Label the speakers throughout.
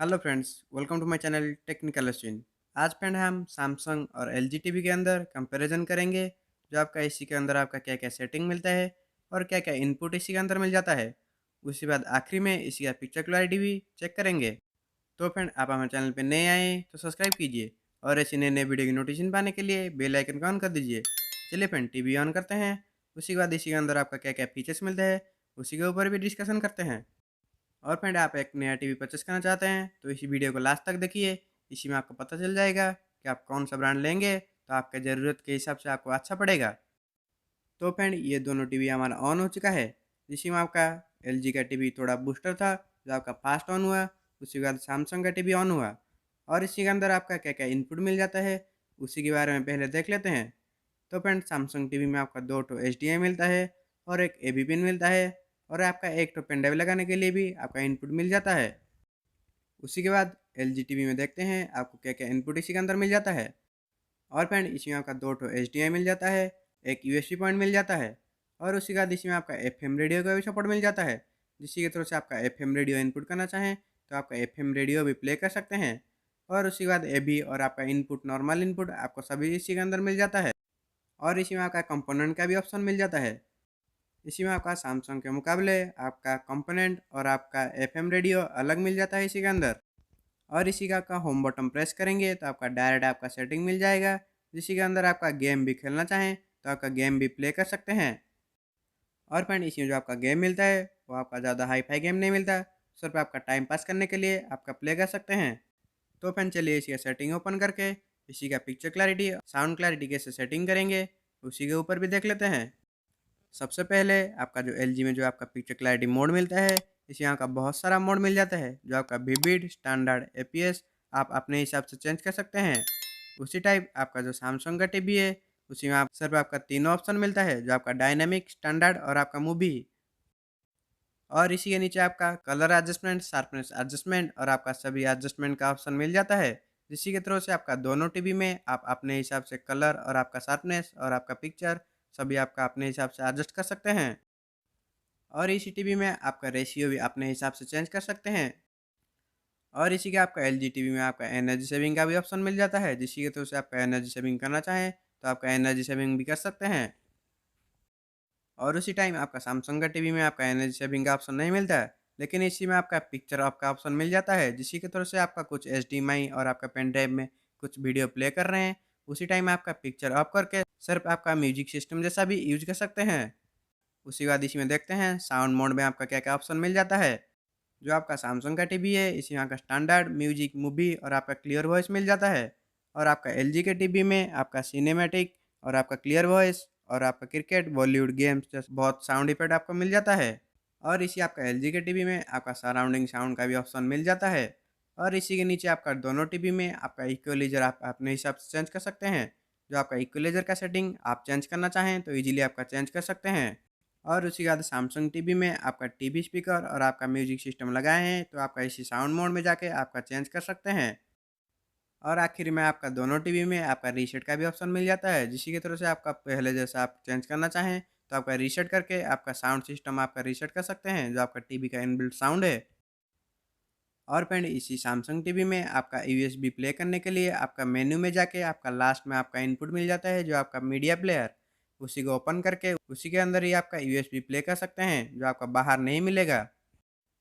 Speaker 1: Hello friends, welcome to my channel technical Ashwin. आज friend हम Samsung और एलजी टीवी के अंदर कंपैरिजन करेंगे। जो आपका इसी के अंदर आपका क्या क्या सेटिंग मिलता है और क्या क्या इनपुट इसी के अंदर मिल जाता है। उसके बाद आखिरी में इसी का पिक्चर क्लैरिटी भी चेक करेंगे। तो फ्रेंड, आप हमारे चैनल पर नए आए तो सब्सक्राइब कीजिए और ऐसी नए नए वीडियो की नोटिफिकेशन पाने के लिए बेल आइकन को ऑन कर दीजिए। चलिए फ्रेंड, टीवी ऑन करते हैं। उसी के बाद इसी के अंदर आपका क्या क्या फीचर्स मिलते हैं उसी के ऊपर भी डिस्कशन करते हैं। और फ्रेंड, आप एक नया टीवी परचेस करना चाहते हैं तो इसी वीडियो को लास्ट तक देखिए। इसी में आपको पता चल जाएगा कि आप कौन सा ब्रांड लेंगे तो आपके ज़रूरत के हिसाब से आपको अच्छा पड़ेगा। तो फ्रेंड, ये दोनों टीवी हमारा ऑन हो चुका है। इसी में आपका एलजी का टीवी थोड़ा बूस्टर था जो आपका फास्ट ऑन हुआ। उसके बाद सैमसंग का टीवी ऑन हुआ। और इसी के अंदर आपका क्या क्या इनपुट मिल जाता है उसी के बारे में पहले देख लेते हैं। तो फ्रेंड, सैमसंग टीवी में आपका दो ठो एचडीएमआई मिलता है और एक एबी पिन मिलता है। और आपका एक ठो पेन ड्राइव लगाने के लिए भी आपका इनपुट मिल जाता है। उसी के बाद एलजी टीवी में देखते हैं आपको क्या क्या इनपुट इसी के अंदर मिल जाता है। और फ्रेंड, इसमें आपका दो ठो एचडीएमआई मिल जाता है, एक यूएसबी पॉइंट मिल जाता है। और उसी के बाद इसमें आपका एफएम रेडियो का भी सपोर्ट मिल जाता है। जिसकी के थ्रू से आपका एफएम रेडियो इनपुट करना चाहें तो आपका एफएम रेडियो भी प्ले कर सकते हैं। और उसी के बाद एबी और आपका इनपुट नॉर्मल इनपुट आपको सभी इसी के अंदर मिल जाता है। और इसी में आपका कंपोनेंट का भी ऑप्शन मिल जाता है। इसी में आपका सैमसंग के मुकाबले आपका कंपोनेंट और आपका एफएम रेडियो अलग मिल जाता है इसी के अंदर। और इसी का आपका होम बटन प्रेस करेंगे तो आपका डायरेक्ट आपका सेटिंग मिल जाएगा। जिसी के अंदर आपका गेम भी खेलना चाहें तो आपका गेम भी प्ले कर सकते हैं। और फ्रेंड, इसमें जो आपका गेम मिलता है वो आपका ज़्यादा हाई फाई गेम नहीं मिलता। सिर्फ आपका टाइम पास करने के लिए आपका प्ले कर सकते हैं। तो फ्रेंड, चलिए इसका सेटिंग ओपन करके इसी का पिक्चर क्लैरिटी साउंड क्लैरिटी कैसे सेटिंग करेंगे उसी के ऊपर भी देख लेते हैं। सबसे पहले आपका जो एलजी में जो आपका पिक्चर क्लैरिटी मोड मिलता है, इस यहाँ का बहुत सारा मोड मिल जाता है। जो आपका विविड, स्टैंडर्ड, एपीएस आप अपने हिसाब से चेंज कर सकते हैं। उसी टाइप आपका जो सैमसंग का टीवी है उसी में आप सिर्फ आपका तीनों ऑप्शन मिलता है, जो आपका डायनामिक, स्टैंडर्ड और आपका मूवी। और इसी के नीचे आपका कलर एडजस्टमेंट, शार्पनेस एडजस्टमेंट और आपका सभी एडजस्टमेंट का ऑप्शन मिल जाता है। जिसकी के थ्रू से आपका दोनों टीवी में आप अपने हिसाब से कलर और आपका शार्पनेस और आपका पिक्चर सभी आपका अपने हिसाब से एडजस्ट कर सकते हैं। और इसी टीवी में आपका रेशियो भी अपने हिसाब से चेंज कर सकते हैं। और इसी के आपका एलजी टीवी में आपका एनर्जी सेविंग का भी ऑप्शन मिल जाता है। जिसकी के थ्रू से आपका एनर्जी सेविंग करना चाहें तो आपका एनर्जी सेविंग भी कर सकते हैं। और उसी टाइम आपका सैमसंग का टीवी में आपका एनर्जी सेविंग का ऑप्शन नहीं मिलता है। लेकिन इसी में आपका पिक्चर ऑफ का ऑप्शन मिल जाता है। जिसकी के थ्रू से आपका कुछ एचडीएमआई और आपका पेन ड्राइव में कुछ वीडियो प्ले कर रहे हैं, उसी टाइम आपका पिक्चर ऑफ करके सिर्फ आपका म्यूजिक सिस्टम जैसा भी यूज कर सकते हैं। उसी के बाद इसमें देखते हैं साउंड मोड में आपका क्या क्या ऑप्शन मिल जाता है। जो आपका सैमसंग का टीवी है इसी में आपका स्टैंडर्ड, म्यूजिक, मूवी और आपका क्लियर वॉइस मिल जाता है। और आपका एलजी के टीवी में आपका सिनेमैटिक और आपका क्लियर वॉइस और आपका क्रिकेट, बॉलीवुड गेम्स जैसे बहुत साउंड इफेक्ट आपको मिल जाता है। और इसी आपका एलजी के टीवी में आपका सराउंडिंग साउंड का भी ऑप्शन मिल जाता है। और इसी के नीचे आपका दोनों टीवी में आपका इक्वलाइजर आप अपने हिसाब से चेंज कर सकते हैं। जो आपका इक्वलाइजर का सेटिंग आप चेंज करना चाहें तो इजीली आपका चेंज कर सकते हैं। और उसी के बाद सैमसंग टीवी में आपका टीवी स्पीकर और आपका म्यूजिक सिस्टम लगाए हैं तो आपका इसी साउंड मोड में जाके आपका चेंज कर सकते हैं। और आखिर में आपका दोनों टीवी में आपका रीसेट का भी ऑप्शन मिल जाता है। जिसकी के थ्रू से आपका पहले जैसा आप चेंज करना चाहें तो आपका रीसेट करके आपका साउंड सिस्टम आपका रीसेट कर सकते हैं, जो आपका टीवी का इनबिल्ट साउंड है। और फ्रेंड, इसी सैमसंग टीवी में आपका यूएसबी प्ले करने के लिए आपका मेन्यू में जाके आपका लास्ट में आपका इनपुट मिल जाता है, जो आपका मीडिया प्लेयर। उसी को ओपन करके उसी के अंदर ही आपका यूएसबी प्ले कर सकते हैं, जो आपका बाहर नहीं मिलेगा।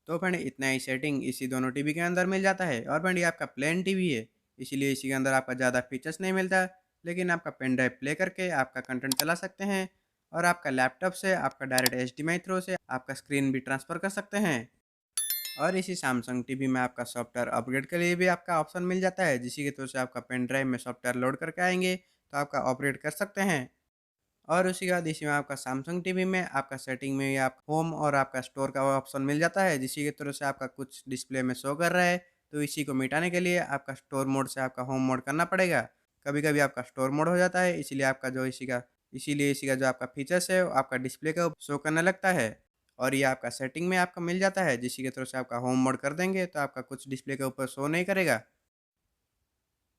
Speaker 1: तो फ्रेंड, इतना ही सेटिंग इसी दोनों टीवी के अंदर मिल जाता है। और फ्रेंड, ये आपका प्लेन टीवी है, इसीलिए इसी के अंदर आपका ज़्यादा फीचर्स नहीं मिलता। लेकिन आपका पेन ड्राइव प्ले करके आपका कंटेंट चला सकते हैं। और आपका लैपटॉप से आपका डायरेक्ट एचडीएमआई थ्रू से आपका स्क्रीन भी ट्रांसफ़र कर सकते हैं। और इसी सैमसंग टीवी में आपका सॉफ्टवेयर अपग्रेड के लिए भी आपका ऑप्शन मिल जाता है। जिसी के थ्रू से आपका पेन ड्राइव में सॉफ्टवेयर लोड करके आएंगे तो आपका अपग्रेड कर सकते हैं। और उसी के बाद इसी में आपका सैमसंग टीवी में आपका सेटिंग में आप होम और आपका स्टोर का ऑप्शन मिल जाता है। जिसी के थ्रू से आपका कुछ डिस्प्ले में शो कर रहा है तो इसी को मिटाने के लिए आपका स्टोर मोड से आपका होम मोड करना पड़ेगा। कभी कभी आपका स्टोर मोड हो जाता है, इसीलिए इसी का जो आपका फीचर्स है वो आपका डिस्प्ले का शो करने लगता है। और ये आपका सेटिंग में आपका मिल जाता है। जिसी के थ्रू से आपका होम मोड कर देंगे तो आपका कुछ डिस्प्ले के ऊपर शो नहीं करेगा।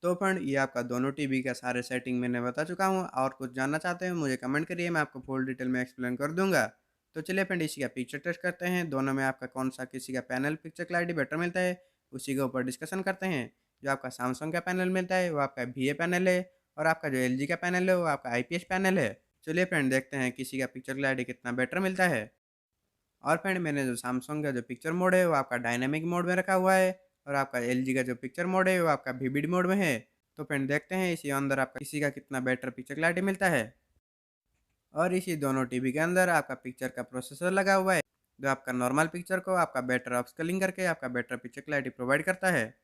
Speaker 1: तो फ्रेंड, ये आपका दोनों टीवी का सारे सेटिंग मैंने बता चुका हूँ। और कुछ जानना चाहते हैं मुझे कमेंट करिए, मैं आपको फुल डिटेल में एक्सप्लेन कर दूंगा। तो चलिए फ्रेंड, इसी का पिक्चर टेस्ट करते हैं, दोनों में आपका कौन सा किसी का पैनल पिक्चर क्लैरिटी बेटर मिलता है उसी के ऊपर डिस्कशन करते हैं। जो आपका सैमसंग का पैनल मिलता है वो आपका VA पैनल है और आपका जो LG का पैनल है वो आपका IPS पैनल है। चलिए फ्रेंड देखते हैं किसी का पिक्चर क्लैरिटी कितना बेटर मिलता है। और फ्रेंड मैंने जो सैमसंग का जो पिक्चर मोड है वो आपका डायनामिक मोड में रखा हुआ है और आपका LG का जो पिक्चर मोड है वो आपका विविड मोड में है। तो फ्रेंड देखते हैं इसी अंदर आपका किसी का कितना बेटर पिक्चर क्लैरिटी मिलता है। और इसी दोनों टीवी के अंदर आपका पिक्चर का प्रोसेसर लगा हुआ है जो आपका नॉर्मल पिक्चर को आपका बेटर अपस्केलिंग करके आपका बेटर पिक्चर क्लैरिटी प्रोवाइड करता है।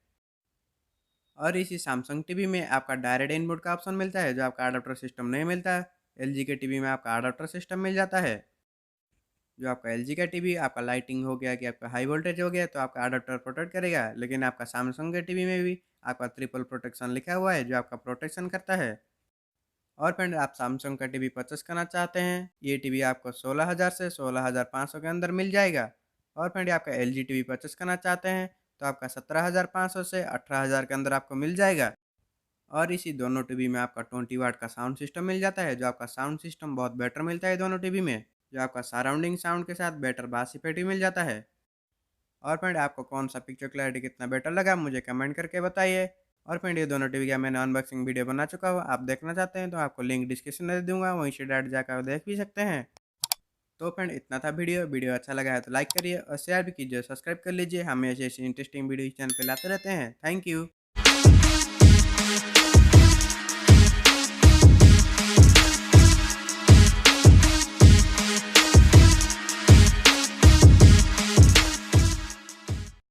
Speaker 1: और इसी सैमसंग टीवी में आपका डायरेक्ट इनपुट का ऑप्शन मिलता है जो आपका अडाप्टर सिस्टम नहीं मिलता है। LG के टीवी में आपका अडाप्टर सिस्टम मिल जाता है। जो आपका LG का टीवी आपका लाइटिंग हो गया कि आपका हाई वोल्टेज हो गया तो आपका अडाप्टर प्रोटेक्ट करेगा, लेकिन आपका सैमसंग के टीवी में भी आपका ट्रिपल प्रोटेक्शन लिखा हुआ है जो आपका प्रोटेक्शन करता है। और फ्रेंड आप सैमसंग का टीवी परचेस करना चाहते हैं, ये टीवी आपको 16,000 से 16,500 के अंदर मिल जाएगा। और फ्रेंड आपका LG टीवी परचेस करना चाहते हैं तो आपका 17,500 से 18,000 के अंदर आपको मिल जाएगा। और इसी दोनों टीवी में आपका 20 वाट का साउंड सिस्टम मिल जाता है जो आपका साउंड सिस्टम बहुत बेटर मिलता है दोनों टीवी में। जो आपका सराउंडिंग साउंड के साथ बेटर बास इफेक्ट भी मिल जाता है। और फ्रेंड आपको कौन सा पिक्चर क्लैरिटी कितना बेटर लगा मुझे कमेंट करके बताइए। और फ्रेंड ये दोनों टीवी का मैंने अनबॉक्सिंग वीडियो बना चुका हूँ, आप देखना चाहते हैं तो आपको लिंक डिस्क्रिप्शन में दे दूंगा, वहीं से डायरेक्ट जाकर देख भी सकते हैं। तो फ्रेंड इतना था वीडियो वीडियो अच्छा लगा है तो लाइक करिए और शेयर भी कीजिए, सब्सक्राइब कर लीजिए, हम ऐसे ऐसे इंटरेस्टिंग वीडियो इस चैनल पे लाते रहते हैं। Thank you.